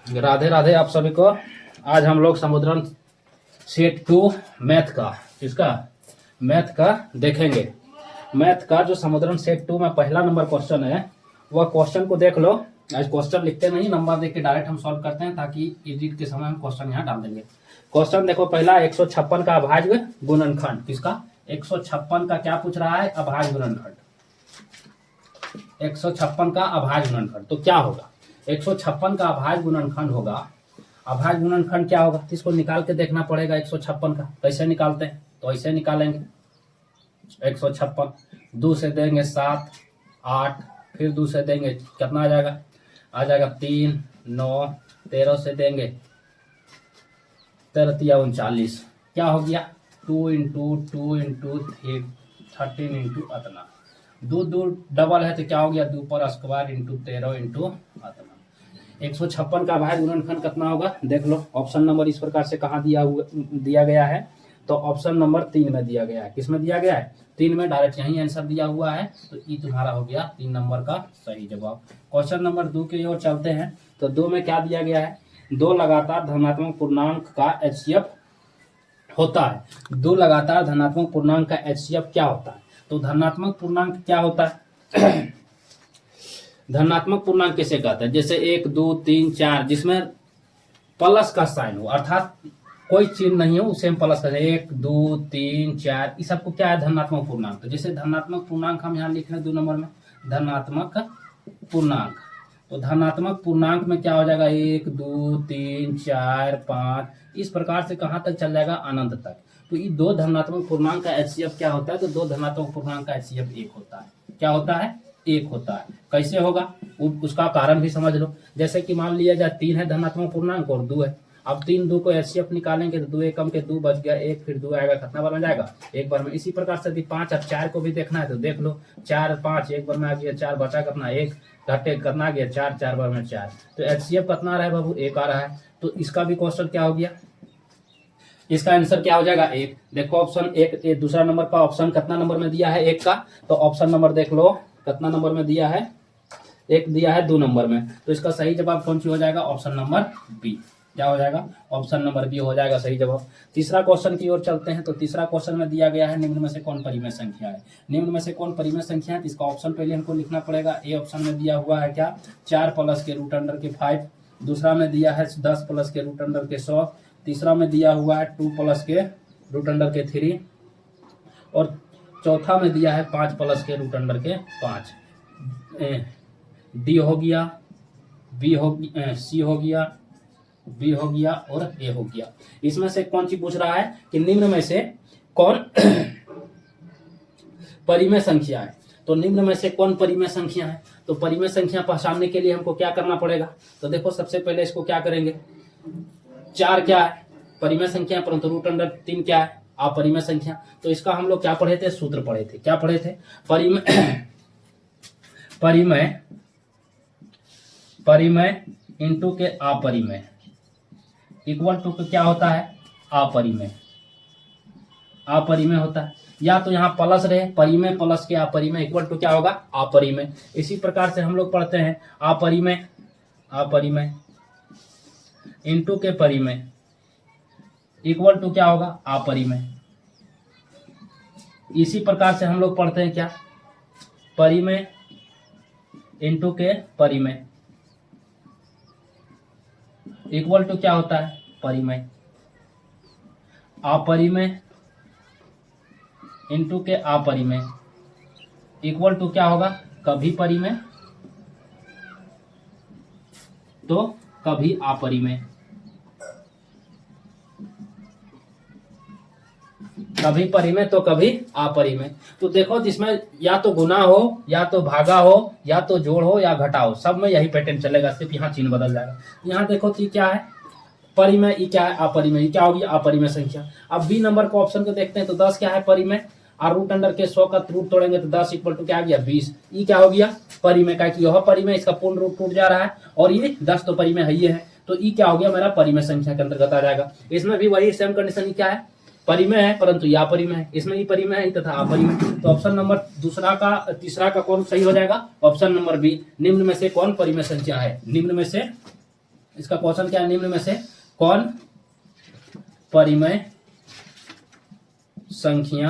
राधे राधे आप सभी को। आज हम लोग समुद्रन सेट 2 मैथ का देखेंगे। मैथ का जो समुद्रन सेट 2 में पहला नंबर क्वेश्चन है, वह क्वेश्चन को देख लो। आज क्वेश्चन लिखते नहीं, नंबर देख के डायरेक्ट हम सॉल्व करते हैं, ताकि एडिट के समय हम क्वेश्चन यहाँ डाल देंगे। क्वेश्चन देखो, पहला 156 का अभाज्य गुणनखंड। किसका? 156 का क्या पूछ रहा है? अभाज्य गुणनखंड। 156 का अभाज्य गुणनखंड तो क्या होगा? 156 का अभाज्य गुणनखंड होगा। अभाज्य गुणनखंड क्या होगा? इसको निकाल के देखना पड़ेगा। 156 का कैसे निकालते हैं? तो ऐसे निकालेंगे। 156 2 से देंगे 7 8, फिर 2 से देंगे कितना आ जाएगा? 3 9, 13 से देंगे 13 39। क्या हो गया? 2 इंटू 2 इंटू 13 इंटू अतना। 2 2 डबल है तो क्या हो गया? 2 पर स्क्वायर इंटू 13 इंटू अतना। 156 का अभाज्य गुणनखंड कितना होगा? देख लो। ऑप्शन नंबर इस प्रकार से कहाँ दिया गया है? तो ऑप्शन नंबर 3 में दिया गया है। किस में दिया गया है? 3 में। डायरेक्ट यही आंसर दिया हुआ है, तो ई तुम्हारा हो गया 3 नंबर का सही जवाब। क्वेश्चन नंबर 2 की ओर चलते हैं। तो 2 में क्या दिया गया है? 2 लगातार धनात्मक पूर्णांक का HCF होता है। 2 लगातार धनात्मक पूर्णांक का HCF क्या होता है? तो धनात्मक पूर्णांक क्या होता है? धनात्मक पूर्णांक किसे कहते हैं? जैसे 1 2 3 4, जिसमें प्लस का साइन हो, अर्थात कोई चिन्ह नहीं हो, उसे हम प्लस करें। 1 2 3 4, इस सबको क्या है? धनात्मक पूर्णांक। तो जैसे धनात्मक पूर्णांक हम यहाँ लिख रहे हैं 2 नंबर में, धनात्मक पूर्णांक। तो धनात्मक पूर्णांक में क्या हो जाएगा? 1 2 3 4 5, इस प्रकार से कहाँ तक चल जाएगा? अनंत तक। तो ये 2 धनात्मक पूर्णांक का HCF क्या होता है? तो 2 धनात्मक पूर्णांक का HCF 1 होता है। क्या होता है? 1 होता है। कैसे होगा उसका कारण भी समझ लो। जैसे कि मान लिया जाए 3 है धनात्मक पूर्णांक और 2 है। अब 3 2 को HCF निकालेंगे तो 2 एकम के 2 बच गया 1, फिर 2 आएगा, कितना बार में जाएगा? 1 बार में। इसी प्रकार से यदि 5 और 4 को भी देखना है तो देख लो। 4 5 1 बार में आ गया, 4 बचा कितना? 1, घटे कितना गया? 4 4 बार में 4। तो HCF कितना आ रहा है बाबू? 1 आ रहा है। तो इसका भी क्वेश्चन क्या हो गया? इसका आंसर क्या हो जाएगा? 1। देखो ऑप्शन 1, दूसरा नंबर का ऑप्शन कितना नंबर में दिया है? 1 का। तो ऑप्शन नंबर देख लो कितना नंबर में दिया है? 1 दिया है 2 नंबर में। तो इसका सही जवाब कौन सी हो जाएगा? Option number B. क्या हो जाएगा? ऑप्शन नंबर बी हो जाएगा सही जवाब। तीसरा क्वेश्चन की ओर चलते हैं। तो तीसरा क्वेश्चन में दिया गया है, निम्न में से कौन परिमेय संख्या है? निम्न में से कौन परिमेय संख्या है? इसका ऑप्शन पहले हमको लिखना पड़ेगा। ए ऑप्शन में दिया हुआ है क्या? 4 प्लस के रूट अंडर के 5। दूसरा में दिया है 10 प्लस के रूट अंडर के 100। तीसरा में दिया हुआ है 2 प्लस के रूट अंडर के 3। और चौथा में दिया है 5 प्लस के रूट अंडर के 5। डी हो गया, बी हो गया, सी हो गया, बी हो गया और ए हो गया। इसमें से कौन सी पूछ रहा है कि निम्न में से कौन परिमेय संख्या है? तो निम्न में से कौन परिमेय संख्या है? तो परिमेय संख्या पहचानने के लिए हमको क्या करना पड़ेगा? तो देखो सबसे पहले इसको क्या करेंगे? 4 क्या है? परिमेय संख्या, परंतु रूट अंडर 3 क्या है? अपरिमेय संख्या। तो इसका हम लोग क्या पढ़े थे? सूत्र पढ़े थे। क्या पढ़े थे? परिमेय इंटू के अपरिमेय इक्वल टू क्या होता है? अपरिमेय। अपरिमेय होता है। या तो यहाँ प्लस रहे, परिमेय प्लस के अपरिमेय इक्वल टू क्या होगा? अपरिमेय। इसी प्रकार से हम लोग पढ़ते हैं अपरिमेय इंटू के परिमेय इक्वल टू क्या होगा? अपरिमेय। इसी प्रकार से हम लोग पढ़ते हैं क्या? परिमेय इंटू के परिमेय इक्वल टू क्या होता है? परिमेय। अपरिमेय इंटू के अपरिमेय इक्वल टू क्या होगा? कभी परिमेय तो कभी अपरिमेय। कभी परिमेय तो कभी अपरिमेय। तो देखो जिसमें या तो गुना हो, या तो भागा हो, या तो जोड़ हो, या घटा हो, सब में यही पैटर्न चलेगा। सिर्फ यहाँ चिन्ह बदल जाएगा। यहाँ देखो तो क्या है? परिमेय। ई क्या है? अपरिमेय। ई क्या होगी? अपरिमेय संख्या। अब बी नंबर को ऑप्शन को देखते हैं। तो 10 क्या है? परिमेय। और रूट अंडर के 100 का रूट तोड़ेंगे तो 10 इक्वल टू क्या आ गया? 20। ई क्या हो गया? परिमेय का। यह परिमेय, इसका पूर्ण रूट टूट जा रहा है, और ये 10 तो परिमेय है ही है। तो ई क्या हो गया? मेरा परिमेय संख्या के अंतर्गत आ जाएगा। इसमें भी वही सेम कंडीशन। क्या है? परिमेय है परंतु या परिमेय है, इसमें ई परिमेय है तथा अपरिमेय। तो ऑप्शन नंबर तीसरा का कौन सही हो जाएगा? Option number B. निम्न में से कौन परिमेय संख्या है? निम्न में से, इसका क्वेश्चन क्या है? निम्न में से कौन परिमेय संख्या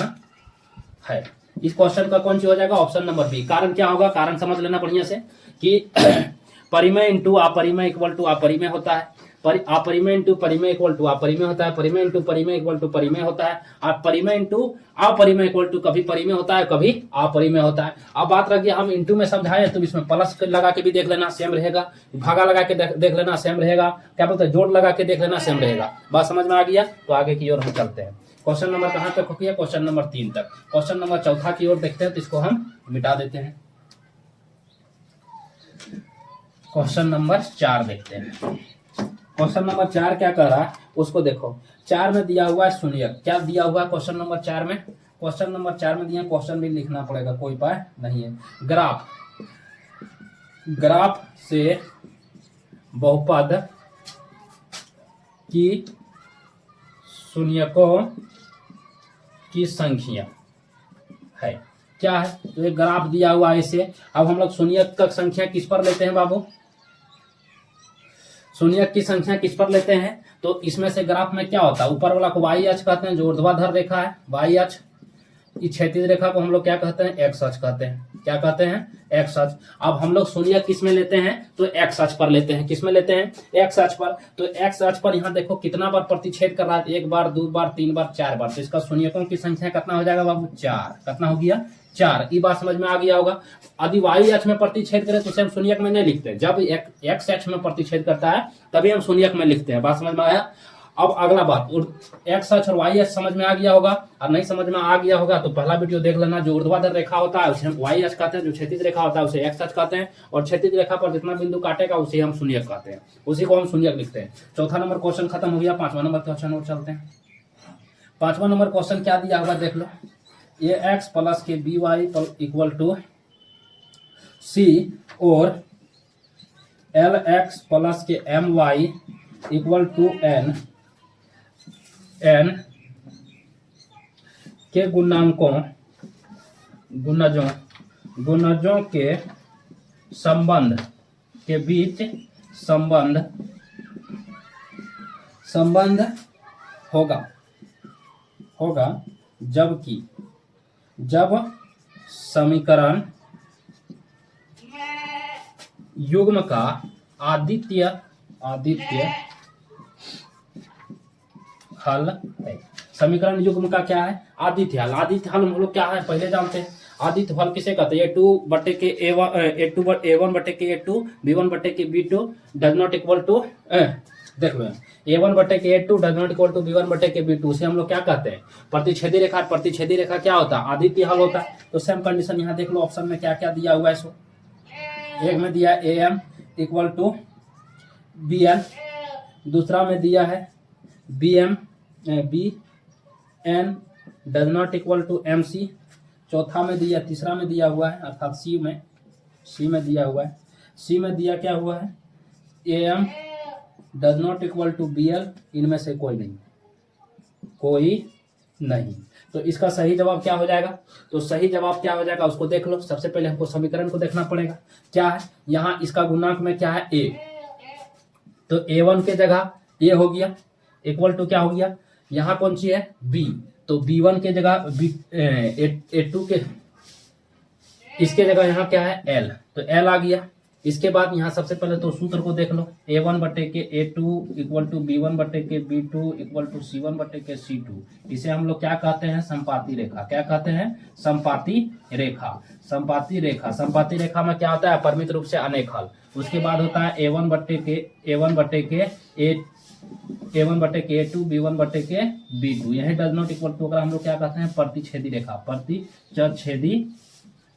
है? इस क्वेश्चन का कौन सी हो जाएगा? Option number B. कारण क्या होगा? कारण समझ लेना बढ़िया से कि परिमेय इंटू अपरिमेय इक्वल टू अपरिमेय होता है, अपरिमेय इंटू परिमेय इक्वल टू अपरिमेय होता है, परिमेय इंटू परिमेय इक्वल टू परिमेय होता है, और परिमेय इंटू अपरिमेय इक्वल टू कभी परिमेय होता है कभी अपरिमेय होता है। अब बात रखिए हम इंटू में समझाए तो इसमें प्लस लगा के भी देख लेना सेम रहेगा, भागा लगा के देख लेना सेम रहेगा, क्या बोलते हैं जोड़ लगा के देख लेना सेम रहेगा। बात समझ में आ गया? तो आगे की ओर हम चलते हैं। क्वेश्चन नंबर कहाँ तक हो गया? क्वेश्चन नंबर 3 तक। क्वेश्चन नंबर 4 की ओर देखते हैं तो इसको हम मिटा देते हैं। क्वेश्चन नंबर 4 देखते हैं। क्वेश्चन नंबर 4 क्या कह रहा है उसको देखो। 4 में दिया हुआ है शून्यक। क्या दिया हुआ है क्वेश्चन नंबर 4 में? क्वेश्चन नंबर 4 में दिया, क्वेश्चन भी लिखना पड़ेगा, कोई उपाय नहीं है। ग्राफ से बहुपद की शून्यकों की संख्या है। क्या है? तो एक ग्राफ दिया हुआ है इसे। अब हम लोग शून्यक का संख्या किस पर लेते हैं बाबू? शून्यक की संख्या किस पर लेते हैं? तो इसमें से ग्राफ में क्या होता है? ऊपर वाला को वाई अक्ष कहते हैं जो ऊर्ध्वाधर रेखा है, वाई अक्ष। इस क्षैतिज रेखा को हम लोग क्या कहते हैं? एक्स अक्ष कहते हैं। क्या कहते हैं? एक्स अक्ष। अब हम लोग शून्यक किस में लेते हैं? तो एक्स अक्ष पर लेते हैं। किस में लेते हैं? एक्स अक्ष पर। तो एक्स अक्ष पर यहाँ देखो कितना बार प्रतिच्छेद कर रहा है? 1 बार, 2 बार, 3 बार, 4 बार। तो इसका शून्यकों की संख्या कितना हो जाएगा बाबू? 4। कितना हो गया? 4। ये बात समझ में आ गया होगा। यदि वाई अक्ष में प्रतिच्छेद करे तो उसे हम शून्यक में नहीं लिखते। जब एक्स अक्ष में प्रतिच्छेद करता है तभी हम शून्यक में लिखते हैं। बात समझ में आया? अब अगला बात, एक्स अक्ष और वाई अक्ष समझ में आ गया होगा। और नहीं समझ में आ गया होगा तो पहला वीडियो देख लेना। जो ऊर्ध्वाधर रेखा होता है उसे हम वाई अक्ष कहते हैं, जो क्षैतिज रेखा होता है उसे एक्स अक्ष कहते हैं, और क्षैतिज रेखा पर जितना बिंदु काटेगा उसे हम शून्यक कहते हैं, उसी को हम शून्यक लिखते हैं। चौथा नंबर क्वेश्चन खत्म हो गया। 5वां नंबर क्वेश्चन और चलते हैं। 5वां नंबर क्वेश्चन क्या दिया होगा देख लो। ए एक्स प्लस के B Y equal to C और एल एक्स प्लस के M Y equal to N के गुणजों के संबंध के बीच संबंध होगा जब समीकरण युग्म का आदित्य हल है। समीकरण युग्म का क्या है? आदित्य हल। आदित्य हल हम लोग क्या है पहले जानते हैं। आदित्य हल किसे कहते हैं? A2 बटे के A1 बटे के A2 B1 बटे के B2 does not equal to, देख लो A1 बटे के A2 does not equal to B1 बटे के B2 से हम लोग क्या कहते हैं? प्रतिच्छेदी रेखा। प्रतिच्छेदी रेखा क्या होता है? आदित्य हल होता है। तो सेम कंडीशन यहाँ देख लो ऑप्शन में क्या क्या दिया हुआ है। सो एक में दिया AM इक्वल टू BN, दूसरा में दिया है BN does not equal to MC, चौथा में दिया, तीसरा में दिया हुआ है अर्थात C में दिया हुआ है। C में दिया क्या हुआ है? AM does not equal to BL। इनमें से कोई नहीं। तो इसका सही जवाब क्या हो जाएगा? तो सही जवाब क्या हो जाएगा उसको देख लो। सबसे पहले हमको समीकरण को देखना पड़ेगा। क्या है यहाँ? इसका गुणांक में क्या है? A। तो A1 के जगह A हो गया इक्वल टू क्या हो गया? यहाँ कौन सी है? B। तो B1 के जगह A2 के, इसके जगह यहाँ क्या है? L। तो L आ गया। इसके बाद यहाँ सबसे पहले तो सूत्र को देख लो। A1 बटे के A2 इक्वल टू B1 बटे के B2 इक्वल टू C1 बटे के C2। इसे हम लोग क्या कहते हैं? संपाती रेखा। क्या कहते हैं? संपाती रेखा। संपाती रेखा में क्या होता है? परिमित रूप से अनेक हल। उसके बाद होता है A1 बटे के A2 B1 बटे के B2। यही डज नॉट इक्वल टू अगर हम लोग क्या कहते हैं? प्रतिच्छेदी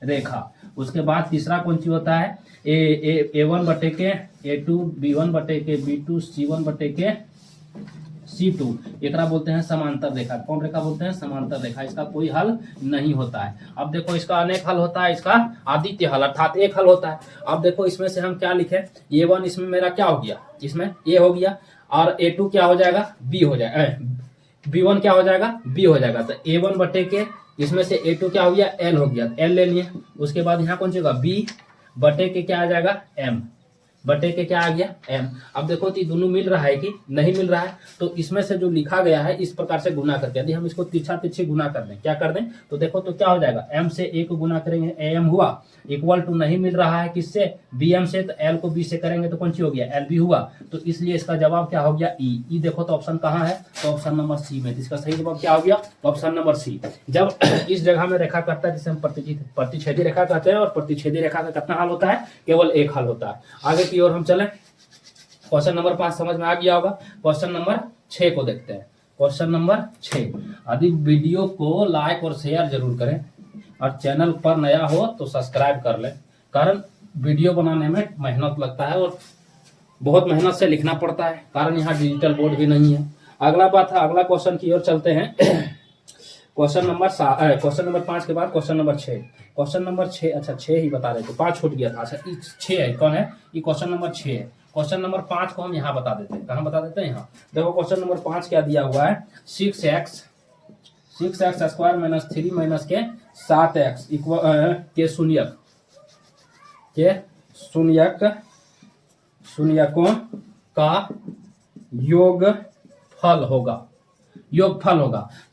रेखा। उसके बाद तीसरा कौन सी होता है? A1 बटे के A2 B1 बटे के B2 C1 बटे के C2। एकरा बोलते हैं समांतर रेखा। कौन रेखा बोलते हैं? समांतर रेखा। इसका कोई हल नहीं होता है। अब देखो इसका अनेक हल होता है, इसका आदित्य हल अर्थात एक हल होता है। अब देखो इसमें से हम क्या लिखे? A1 इसमें मेरा क्या हो गया? इसमें A हो गया, और A2 क्या हो जाएगा? B हो जाएगा। B1 क्या हो जाएगा, B हो जाएगा। तो A1 बटे के इसमें से A2 क्या हो गया, L हो गया, L ले लिए। उसके बाद यहाँ कौन सी होगा, B बटे के क्या आ जाएगा, M बटे के क्या आ गया, M। अब देखो तो ये दोनों मिल रहा है कि नहीं मिल रहा है, तो इसमें से जो लिखा गया है इस प्रकार से गुना करके, यदि हम इसको तिरछा तिरछी गुना कर दें, क्या कर दें, तो देखो तो क्या हो जाएगा, M से A को गुना करेंगे, AM हुआ, इक्वल टू नहीं मिल रहा है किससे, BM से, तो L को B से करेंगे तो कौन सी हो गया, LB हुआ। तो इसलिए इसका जवाब क्या हो गया, E देखो तो ऑप्शन कहाँ है, तो ऑप्शन नंबर सी में। इसका सही जवाब क्या हो गया, ऑप्शन नंबर सी। जब इस जगह में रेखा करता है जिसे हम प्रतिच्छेदी रेखा कहते हैं, और प्रतिच्छेदी रेखा का कितना हाल होता है, केवल एक हाल होता है। आगे की ओर हम चलें, क्वेश्चन नंबर 5 समझ में आ गया होगा। क्वेश्चन नंबर 6 को देखते हैं। क्वेश्चन नंबर 6, यदि वीडियो को लाइक और शेयर जरूर करें, और चैनल पर नया हो तो सब्सक्राइब कर लें, कारण वीडियो बनाने में मेहनत लगता है और बहुत मेहनत से लिखना पड़ता है, कारण यहाँ डिजिटल बोर्ड भी नहीं है। अगला बात है, अगला क्वेश्चन की ओर चलते हैं। क्वेश्चन नंबर 5 के बाद क्वेश्चन नंबर 6। क्वेश्चन नंबर 6, अच्छा 6 ही बता रहे थे, 5 छूट गया था। अच्छा 6 है, कौन है ये, क्वेश्चन नंबर 6 है। क्वेश्चन नंबर 5 को हम यहाँ बता देते हैं, कहाँ बता देते हैं, यहाँ देखो। क्वेश्चन नंबर 5 क्या दिया हुआ है, 6x स्क्वायर माइनस 3 माइनस के 7x के शून्यकों का योगफल होगा।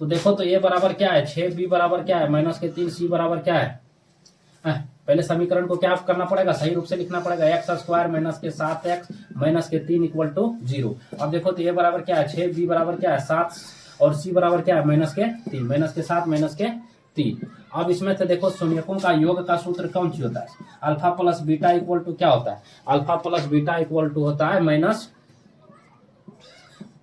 तो देखो तो a बराबर क्या है 6, b बराबर क्या है माइनस के 3, c बराबर क्या है, पहले समीकरण को क्या करना पड़ेगा, सही रूप से लिखना पड़ेगा, एक्स स्क्वायर माइनस के 7x माइनस के 3 इक्वल टू 0। अब देखो तो a बराबर क्या है 6, b बराबर क्या है 7, और c बराबर क्या है माइनस के 3, माइनस के 7 माइनस के 3। अब इसमें से देखो शून्यकों का योग का सूत्र कौन सी होता है, alpha plus beta equal to क्या होता है, alpha plus beta equal to होता है माइनस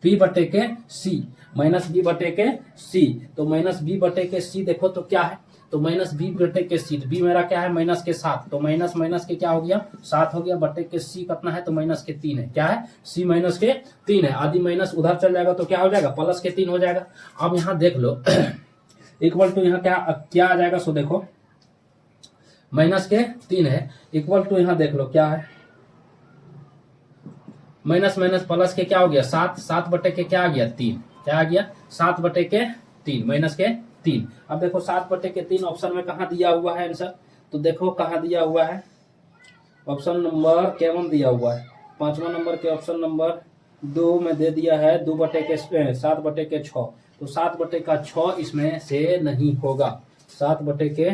b बटे के c, माइनस b बटे के c। तो माइनस b बटे के c देखो तो क्या है, तो माइनस b बटे के c, b मेरा क्या है माइनस के 7, तो माइनस माइनस के क्या हो गया 7 हो गया, बटे के c कितना है, तो माइनस के 3 है, क्या है c माइनस के 3 है। आदि माइनस उधर चल जाएगा तो क्या हो जाएगा, प्लस के 3 हो जाएगा। अब यहाँ देख लो इक्वल टू यहाँ क्या आ जाएगा, सो देखो माइनस के 3 है, इक्वल टू यहाँ देख लो क्या है, माइनस माइनस प्लस के क्या हो गया 7, 7 बटे के क्या आ गया 3, क्या आ गया 7 बटे के 3 माइनस के 3। अब देखो 7 बटे के 3 ऑप्शन में कहाँ दिया हुआ है आंसर, तो देखो कहाँ दिया हुआ है, ऑप्शन नंबर केवन दिया हुआ है, 5वां नंबर के ऑप्शन नंबर 2 में दे दिया है 2 बटे के 7 बटे के 6। तो 7 बटे का 6 इसमें से नहीं होगा, 7 बटे के,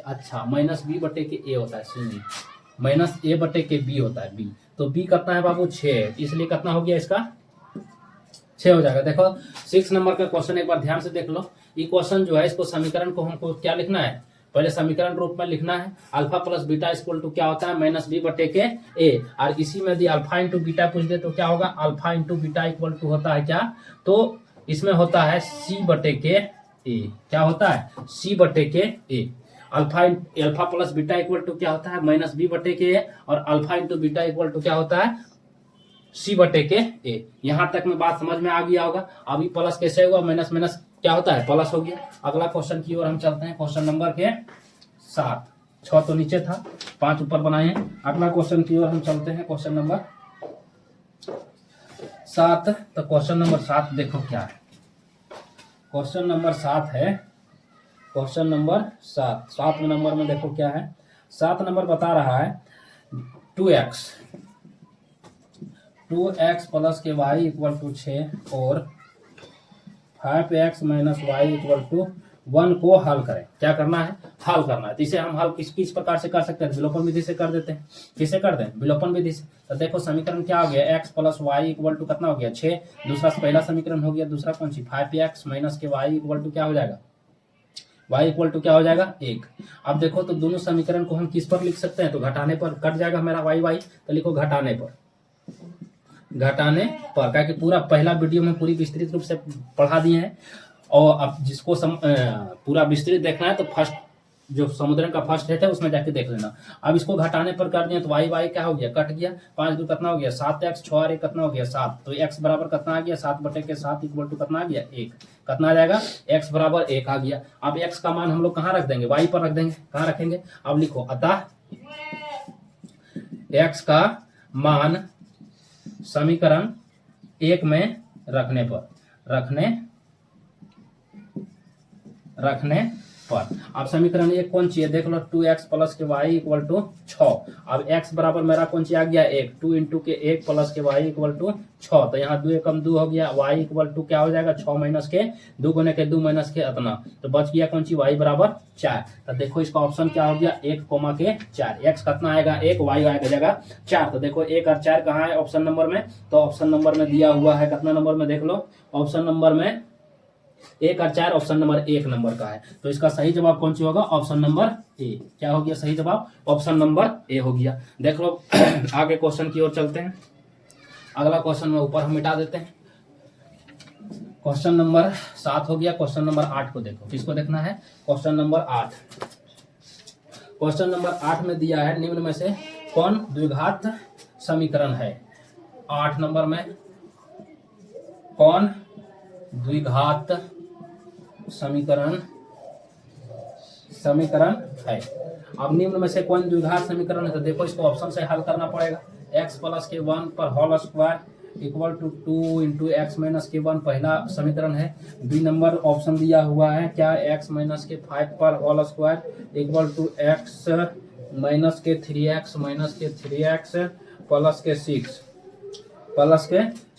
अच्छा माइनस b बटे के a होता है, सुनिए माइनस a बटे के b होता है, b तो b कितना है बाबू 6 है, इसलिए कितना हो गया इसका 6 हो जाएगा। देखो 6 नंबर का क्वेश्चन एक बार ध्यान से देख लो। ये क्वेश्चन जो है इसको समीकरण को हमको क्या लिखना है, पहले समीकरण रूप में लिखना है, alpha plus beta equal to क्या होता है माइनस b बटे के a, और इसी में यदि अल्फा इंटू बीटा पूछ दे तो क्या होगा, alpha into beta equal to होता है क्या, तो इसमें होता है c बटे के a, क्या होता है c बटे के a। Alpha plus beta equal to क्या होता है माइनस b बटे के a, और alpha into beta equal to क्या होता है c बटे के a। यहां तक में बात समझ में आ गया होगा। अभी प्लस कैसे हुआ, माइनस माइनस क्या होता है प्लस हो गया। अगला क्वेश्चन की ओर हम चलते हैं, क्वेश्चन नंबर के 7, 6 तो नीचे था 5 ऊपर बनाए हैं। अगला क्वेश्चन की ओर हम चलते हैं, क्वेश्चन नंबर 7। तो क्वेश्चन नंबर 7 देखो क्या है, क्वेश्चन नंबर 7 है, क्वेश्चन नंबर 7 नंबर में देखो क्या है, 7 नंबर बता रहा है 2x प्लस के y इक्वल टू 6 और 5x minus y equal to 1 को हल करें। क्या करना है, हल करना है। तो इसे हम हल किस प्रकार से कर सकते हैं, विलोपन विधि से कर देते हैं। किसे कर दें, विलोपन विधि से। तो देखो समीकरण क्या हो गया, x plus Y equal to कितना हो गया 6, दूसरा पहला समीकरण हो गया, दूसरा कौन सी 5x माइनस के y इक्वल टू क्या हो जाएगा, y इक्वल टू क्या हो जाएगा 1। अब देखो तो दोनों समीकरण को हम किस पर लिख सकते हैं, तो घटाने पर कट जाएगा मेरा y, तो लिखो घटाने पर, क्या कि पूरा पहला वीडियो में पूरी विस्तृत रूप से पढ़ा दिए हैं, और अब जिसको पूरा विस्तृत देखना है तो फर्स्ट जो समुद्रन का फर्स्ट रेट है उसमें जाके देख लेना। अब इसको घटाने पर कर दिया तो y क्या हो गया, कट गया, 5 2 कितना हो गया 7x, 6 और 1 कितना हो गया 7, तो x बराबर कितना आ गया 7 बटे के 7 इक्वल टू कितना आ गया 1, कितना आ जाएगा x बराबर 1 आ गया। अब x का मान हम लोग कहाँ रख देंगे, y पर रख देंगे, कहाँ रखेंगे, अब लिखो अतः x का मान समीकरण 1 में रखने रखने पर। अब समीकरण एक कौन चाहिए देख लो, 2x प्लस के वाई इक्वल टू 6। अब x बराबर मेरा कौन सी आ गया 1, 2 इंटू के 1 प्लस के वाई इक्वल टू 6। तो यहाँ 2 एकम 2 हो गया, y इक्वल टू क्या हो जाएगा 6 माइनस के 2 गुने के 2 माइनस के अतना, तो बच गया कौन सी y बराबर 4। तो देखो इसका ऑप्शन क्या हो गया 1 कोमा के 4। x कितना आएगा 1, y आएगा जगह 4। तो देखो 1 और 4 कहाँ है ऑप्शन नंबर में, तो ऑप्शन नंबर में दिया हुआ है कितना नंबर में देख लो, ऑप्शन नंबर में 1 और 4 ऑप्शन नंबर 1 नंबर का है। तो इसका सही जवाब कौन सी होगा ऑप्शन नंबर ए। क्या हो गया सही जवाब ऑप्शन नंबर ए हो गया। देख लो आगे क्वेश्चन की ओर चलते हैं। अगला क्वेश्चन में ऊपर हम मिटा देते हैं। क्वेश्चन नंबर 7 हो गया। क्वेश्चन नंबर 8 को देखो, किसको देखना है क्वेश्चन नंबर 8। क्वेश्चन नंबर 8 में दिया है निम्न में से कौन द्विघात समीकरण है। 8 नंबर में कौन द्विघात समीकरण है। अब निम्न में से कौन द्विघात समीकरण है, तो देखो इसको ऑप्शन से हल करना पड़ेगा। x प्लस के 1 पर whole square equal to 2 into X minus के 1 पहला समीकरण है। बी नंबर ऑप्शन दिया हुआ है क्या x माइनस के 5 पर whole square equal to X minus के 3x माइनस के 3x प्लस के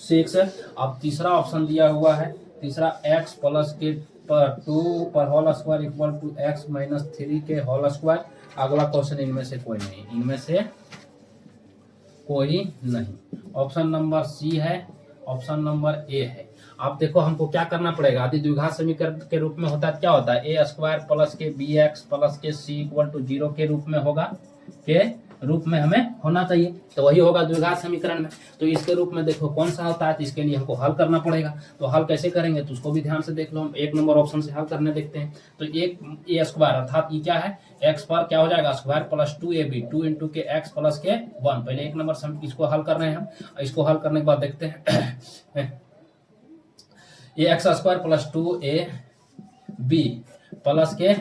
6। अब तीसरा ऑप्शन दिया हुआ है, तीसरा x प्लस के 2 पर whole square equal to X minus 3 के होल स्क्वायर। अगला क्वेश्चन इनमें से कोई नहीं, इनमें से कोई नहीं। ऑप्शन नंबर सी है, ऑप्शन नंबर ए है। आप देखो हमको क्या करना पड़ेगा, यदि द्विघात समीकरण के रूप में होता है क्या होता है ए स्क्वायर प्लस के बी एक्स प्लस के सी इक्वल टू 0 के रूप में होगा, के रूप में हमें होना चाहिए, तो वही होगा द्विघात समीकरण में। तो इसके रूप में देखो कौन सा होता है, तो इसके लिए हमको हल करना पड़ेगा। तो हल कैसे करेंगे तो उसको भी ध्यान से देख लो। हम 1 नंबर ऑप्शन से हल करने देखते हैं। तो एक ए स्क्वायर अर्थात ये क्या है एक्स पर क्या हो जाएगा स्क्वायर प्लस 2ab 2 इंटू के एक्स प्लस के 1। पहले 1 नंबर इसको हल कर रहे हैं हम। इसको हल करने के बाद देखते हैं ये x square plus 2ab plus के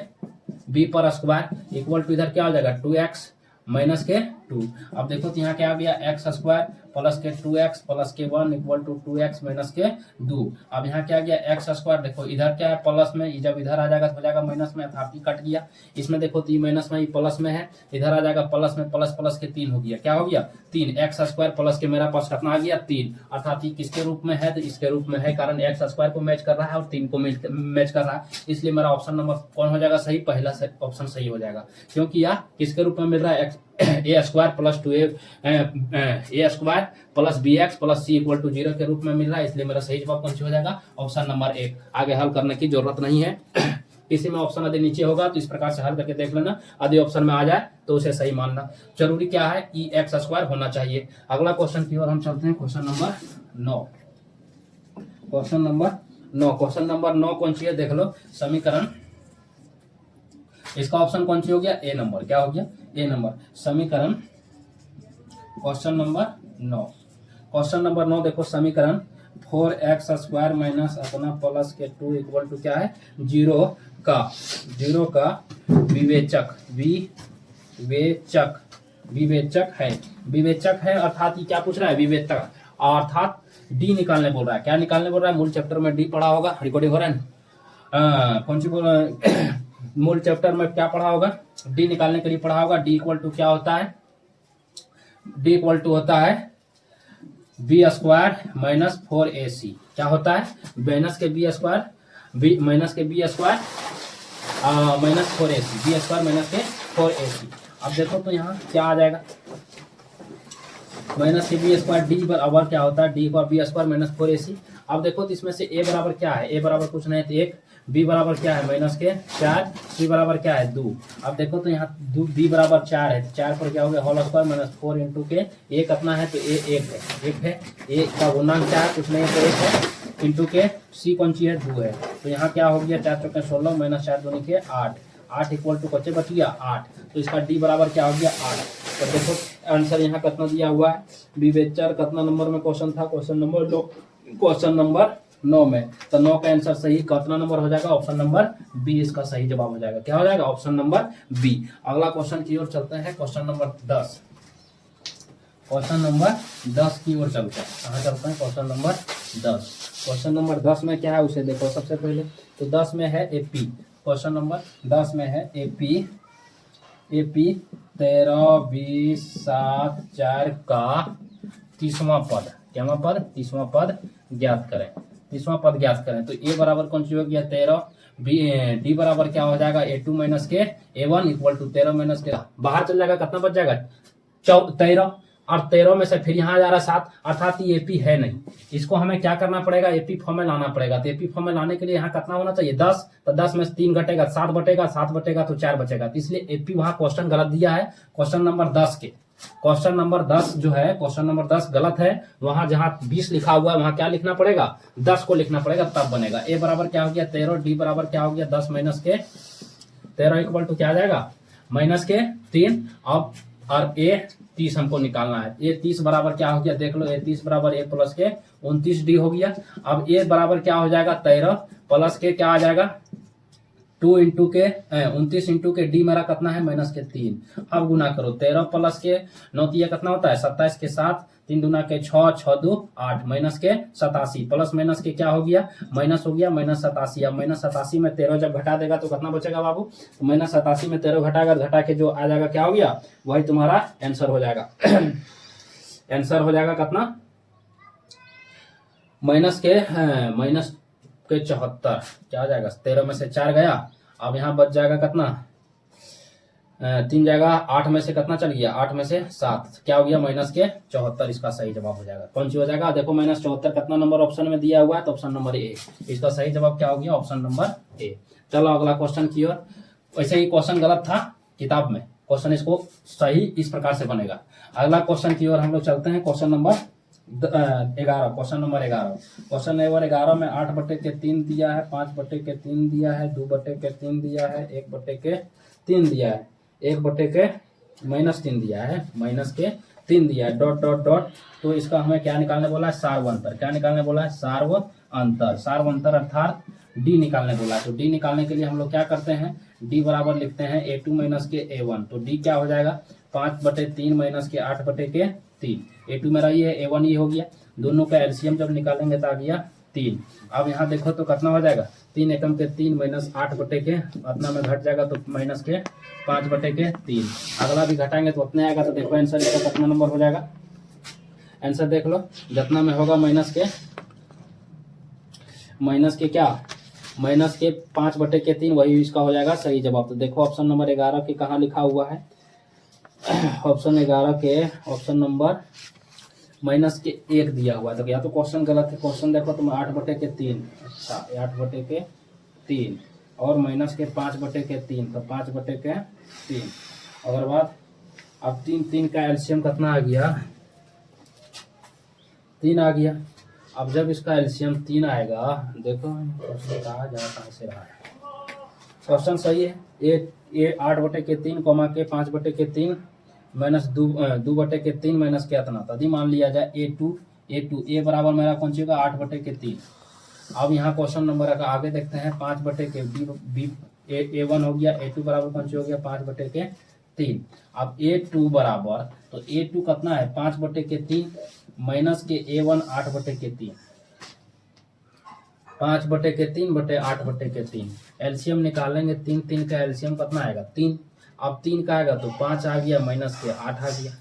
b पर स्क्वायर इक्वल टू इधर क्या हो जाएगा 2x माइनस के 2। अब देखो तो यहाँ क्या आ गया एक्स स्क्वायर प्लस के 2x प्लस के 1 इक्वल टू 2x माइनस के 2। अब यहाँ क्या आ गया एक्स स्क्वायर, देखो इधर क्या है प्लस में, जब इधर आ जाएगा तो हो जाएगा माइनस में, अर्थात कट गया। इसमें देखो तो ये माइनस में, ये प्लस में है, इधर आ जाएगा प्लस में, प्लस प्लस के 3 हो गया। क्या हो गया 3। एक्स स्क्वायर प्लस के मेरा पास कितना आ गया 3, अर्थात ये किसके रूप में है तो इसके रूप में है, कारण एक्स स्क्वायर को मैच कर रहा है और 3 को मैच कर रहा है। इसलिए मेरा ऑप्शन नंबर कौन हो जाएगा सही, पहला ऑप्शन सही हो जाएगा, क्योंकि यह किसके रूप में मिल रहा है A square plus 2a square plus B X plus C equal to 0 के रूप में मिल रहा है। इसलिए मेरा सही जवाब कौन सी हो जाएगा ऑप्शन नंबर 1। आगे हल करने की जरूरत नहीं है। किसी में ऑप्शन यदि नीचे होगा तो इस प्रकार से हल करके देख लेना, यदि ऑप्शन में आ जाए तो उसे सही मानना। जरूरी क्या है कि एक्स स्क्वायर होना चाहिए। अगला क्वेश्चन की ओर हम चलते हैं, क्वेश्चन नंबर 9। क्वेश्चन नंबर 9 कौन सी है देख लो, समीकरण, इसका ऑप्शन कौन सी हो गया ए नंबर। क्या हो गया ए नंबर समीकरण। क्वेश्चन नंबर 9, क्वेश्चन नंबर 9 देखो समीकरण 4x स्क्वायर माइनस अपना प्लस के 2 इक्वल टू क्या है 0 का विवेचक है अर्थात ये क्या पूछ रहा है विवेचक, अर्थात डी निकालने बोल रहा है। क्या निकालने बोल रहा है, मूल चैप्टर में डी पढ़ा होगा, रिकॉर्डिंग हो रहा है कौन सी बोल रहा है मूल चैप्टर में क्या पढ़ा होगा, डी निकालने के लिए पढ़ा होगा। डी इक्वल टू क्या होता है, डी इक्वल टू होता है बी स्क्वायर माइनस 4ac। क्या होता है माइनस के बी स्क्वायर माइनस के B square minus 4ac, B square minus के 4ac। अब देखो तो यहाँ क्या आ जाएगा माइनस के बी स्क्वायर, डी बराबर क्या होता है डी का बी स्क्वायर माइनस 4ac। अब देखो तो इसमें से ए बराबर क्या है, ए बराबर कुछ नहीं तो 1, बी बराबर क्या है माइनस के 4, सी बराबर क्या है 2। अब देखो तो यहाँ बी बराबर 4 है, 4 पर क्या हो गया होल स्क्वायर माइनस 4 इंटू के ए कितना है तो ए 1 है, ए का गुणांक क्या है कुछ नहीं तो 1 है इंटू के सी कौन सी है 2 है। तो यहाँ क्या हो गया 4 चौके 16 माइनस 4 दूनी के 8, 8 इक्वल टू बच्चे बच गया 8। तो इसका डी बराबर क्या हो गया 8। तो देखो आंसर यहाँ कितना दिया हुआ है, विवेचक कितना नंबर में क्वेश्चन था, क्वेश्चन नंबर 9 में। तो 9 का आंसर सही कितना नंबर हो जाएगा, ऑप्शन नंबर बी इसका सही जवाब हो जाएगा। क्या हो जाएगा ऑप्शन नंबर बी। अगला क्वेश्चन की ओर चलते हैं, क्वेश्चन नंबर 10। क्वेश्चन नंबर 10 की ओर चलते हैं, कहाँ चलते हैं क्वेश्चन नंबर 10। क्वेश्चन नंबर 10 में क्या है उसे देखो। सबसे पहले तो 10 में है ए पी, क्वेश्चन नंबर 10 में है एपी 13, 20, 7, 4 का 30वां पद, क्या पद, 30वां पद ज्ञात करें। 30वां पद ज्ञात करें तो ए बराबर कौन सी हो गया 13, डी बराबर क्या हो जाएगा A2 माइनस के A1 इक्वल टू 13 माइनस के, बाहर चल जाएगा, कितना बच जाएगा 13, और 13 में से फिर यहाँ जा रहा 7, अर्थात ये एपी है नहीं। इसको हमें क्या करना पड़ेगा, एपी फॉर्म में लाना पड़ेगा। तो एपी फॉर्म में लाने के लिए यहाँ कितना होना चाहिए 10, तो 10 में से 3 घटेगा 7 बटेगा, 7 बटेगा तो 4 बचेगा। तो इसलिए एपी वहां क्वेश्चन गलत दिया है। क्वेश्चन नंबर 10 के, क्वेश्चन नंबर 10 जो है, क्वेश्चन नंबर 10 गलत है। वहां जहां 20 लिखा हुआ है वहां क्या लिखना पड़ेगा 10 को लिखना पड़ेगा, तब बनेगा। ए बराबर क्या हो गया 13, डी बराबर क्या हो गया 10 माइनस के 13 इक्वल टू क्या आ जाएगा माइनस के 3। अब और ए 30 हमको निकालना है। ए 30 बराबर क्या हो गया देख लो, ए 30 बराबर ए प्लस के 29 डी हो गया। अब ए बराबर क्या हो जाएगा 13 प्लस के क्या आ जाएगा 2 इंटू के 29 इंटू के डी मेरा कितना है माइनस के 3। अब गुना करो 13 प्लस के 9 कितना होता है 27 के 7, 3 दूना के 6, 6 2 8 माइनस के 87 प्लस माइनस के क्या हो गया माइनस हो गया माइनस 87। अब माइनस 87 में 13 जब घटा देगा तो कितना बचेगा बाबू, तो माइनस 87 में 13 घटाएगा, घटा के जो आ जाएगा क्या हो गया वही तुम्हारा आंसर हो जाएगा। आंसर हो जाएगा कितना माइनस के 74, क्या आ जाएगा 13 में से 4 गया। अब यहाँ बच जाएगा कितना 3 जाएगा, 8 में से कितना चल गया 8 में से 7, क्या हो गया माइनस के 74। इसका सही जवाब हो जाएगा। कौन सी हो जाएगा देखो माइनस 74 कितना नंबर ऑप्शन में दिया हुआ है, तो ऑप्शन नंबर ए। इसका सही जवाब क्या हो गया ऑप्शन नंबर ए। चलो अगला क्वेश्चन की ओर। वैसे ही क्वेश्चन गलत था किताब में, क्वेश्चन इसको सही इस प्रकार से बनेगा। अगला क्वेश्चन की ओर हम लोग चलते हैं। Question number 11, question number 11। Question number 11 में 8 बटे के 3 दिया है, 5 बटे के 3 दिया है, 2 बटे के 3 दिया है, 1 बटे के 3 दिया है, 1 बटे के -3 दिया है, माइनस के 3 दिया है, डॉट डॉट डॉट। तो इसका हमें क्या निकालने बोला है सार्वंतर। क्या निकालने बोला है सार्वंतर। सार्वंतर अर्थात डी निकालने बोला है। तो डी निकालने के लिए हम लोग क्या करते हैं, डी बराबर लिखते हैं A2 माइनस के A1। तो डी क्या हो जाएगा 5 बटे 3 माइनस के 8 बटे के 3। A2 मेरा ये है, A1 ये हो गया। दोनों का एलसीएम जब निकालेंगे तो आ गया 3। अब यहाँ देखो तो कितना हो जाएगा 3 एकम के 3 माइनस 8 बटे के अपना में घट जाएगा तो माइनस के 5 बटे के 3। अगला भी घटाएंगे तो उतने आएगा। तो देखो आंसर इसका कितना नंबर हो जाएगा, आंसर देख लो जितना में होगा माइनस के क्या माइनस के 5 बटे के 3, वही इसका हो जाएगा सही जवाब। तो देखो ऑप्शन नंबर 11 के कहाँ लिखा हुआ है, ऑप्शन 11 के ऑप्शन नंबर माइनस के 1 दिया हुआ है। तो या तो क्वेश्चन गलत है, क्वेश्चन देखो तुम 8 बटे के 3, अच्छा 8 बटे के 3 और माइनस के 5 बटे के 3, तो 5 बटे के 3। अगर बात अब 3 का एलसीएम कितना आ गया 3 आ गया। अब जब इसका एलसीएम 3 आएगा, देखो कहाँ से रहा है, क्वेश्चन सही है। ए 8 बटे के 3 कॉमा के 5 बटे के 3 माइनस 2 बटे के 3 माइनस के इतना, तभी मान लिया जाए A2 ए बराबर मेरा कौन सी होगा 8 बटे के 3। अब यहाँ क्वेश्चन नंबर का आगे देखते हैं 5 बटे के A1 हो गया, A2 बराबर कौन सी हो गया 5 बटे के 3। अब A2 बराबर, तो A2 कितना है 5 बटे के 3 माइनस के A1 8 बटे के 3, 5 बटे के 3 बटे 8 बटे के 3। एलसीएम निकालेंगे 3 का एलसीएम कितना आएगा 3। अब 3 का आएगा तो 5 आ गया माइनस के 8 आ गया।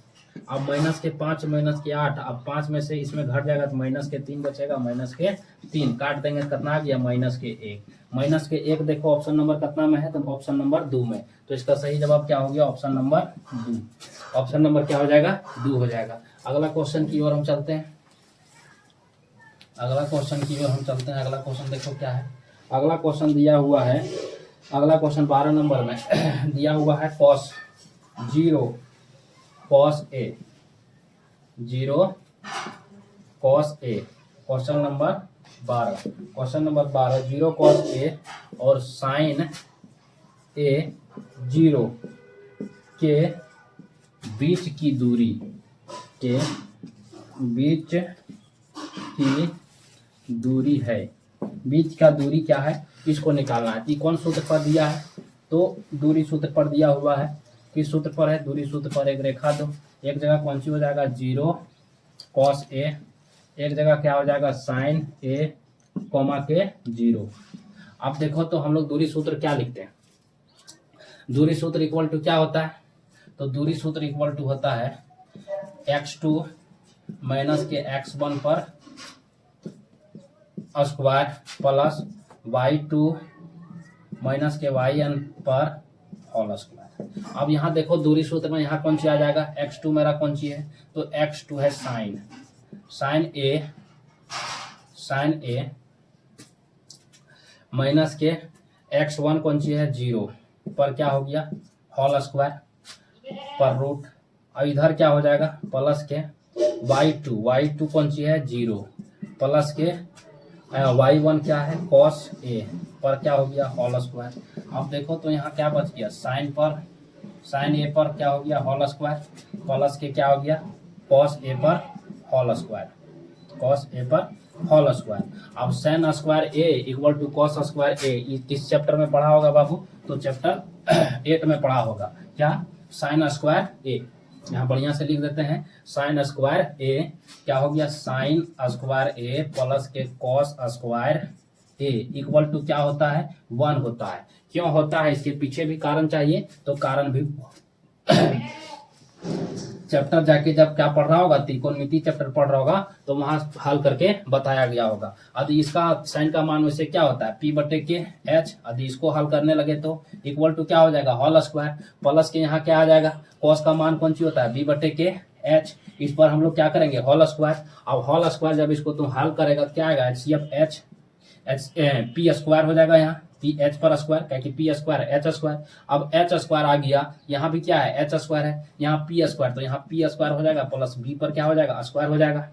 अब माइनस के 5 माइनस के 8, अब 5 में से इसमें घट जाएगा तो माइनस के 3 बचेगा, माइनस के 3 काट देंगे कितना आ गया माइनस के 1। माइनस के 1 देखो ऑप्शन नंबर कितना में है, तो ऑप्शन नंबर 2 में। तो इसका सही जवाब क्या हो गया ऑप्शन नंबर 2। ऑप्शन नंबर क्या हो जाएगा 2 हो जाएगा। अगला क्वेश्चन की ओर हम चलते हैं। अगला क्वेश्चन देखो क्या है। अगला क्वेश्चन दिया हुआ है, अगला क्वेश्चन 12 नंबर में दिया हुआ है cos 0 cos A 0 cos A। Question number 12 0 cos A और sin A 0 के बीच की दूरी है। बीच का दूरी क्या है इसको निकालना है। कौन सूत्र पर दिया है, तो दूरी सूत्र पर दिया हुआ है। किस सूत्र पर है, दूरी सूत्र पर एक रेखा दो। एक जगह कौन सी हो जाएगा 0 cos A, एक जगह क्या हो जाएगा sin A कॉमा के 0। अब देखो तो हम लोग दूरी सूत्र क्या लिखते हैं, दूरी सूत्र इक्वल टू क्या होता है, तो दूरी सूत्र इक्वल टू होता है x2 माइनस के x1 पर स्क्वायर प्लस y2 माइनस के yn पर होल स्क्वायर। अब यहाँ देखो दूरी सूत्र में यहाँ कौन सी आ जाएगा, x2 मेरा कौन सी है, तो x2 है साइन ए माइनस के x1 कौन सी है 0 पर क्या हो गया होल स्क्वायर पर रूट। अब इधर क्या हो जाएगा प्लस के y2 कौन सी है 0 प्लस के y1 क्या है cos a पर क्या हो गया होल स्क्वायर। अब देखो तो यहाँ क्या बच गया साइन ए पर क्या हो गया होल स्क्वायर प्लस के क्या हो गया cos a पर होल स्क्वायर। अब sine square A equal to cos square A, किस चैप्टर में पढ़ा होगा बाबू, तो चैप्टर 8 में पढ़ा होगा। क्या साइन स्क्वायर ए, यहाँ बढ़िया से लिख देते हैं साइन स्क्वायर ए क्या हो गया साइन स्क्वायर ए प्लस के cos square A equal to क्या होता है 1 होता है। क्यों होता है इसके पीछे भी कारण चाहिए, तो कारण भी चैप्टर जाके जब क्या पढ़ रहा होगा त्रिकोणमिति चैप्टर पढ़ रहा होगा तो वहां हल करके बताया गया होगा। यदि इसका साइन का मान वैसे क्या होता है p बटे के h, यदि इसको हल करने लगे तो इक्वल टू क्या हो जाएगा होल स्क्वायर प्लस के यहाँ क्या आ जाएगा कॉस का मान कौन सी होता है b बटे के h, इस पर हम लोग क्या करेंगे होल स्क्वायर। अब होल स्क्वायर जब इसको तुम हल करेगा क्या आएगा HCF p स्क्वायर हो जाएगा, यहाँ पी एच पर स्क्वायर क्या कि पी स्क्वायर एच स्क्वायर। अब एच स्क्वायर आ गया, यहाँ भी क्या है एच स्क्वायर है, यहाँ पी स्क्वायर, तो यहाँ पी स्क्वायर हो जाएगा प्लस बी पर क्या हो जाएगा स्क्वायर हो जाएगा।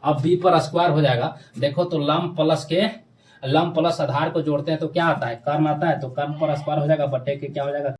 अब बी पर स्क्वायर हो जाएगा, देखो तो लंब प्लस आधार को जोड़ते हैं तो क्या आता है कर्ण आता है, तो कर्ण पर स्क्वायर हो जाएगा बटे के क्या हो जाएगा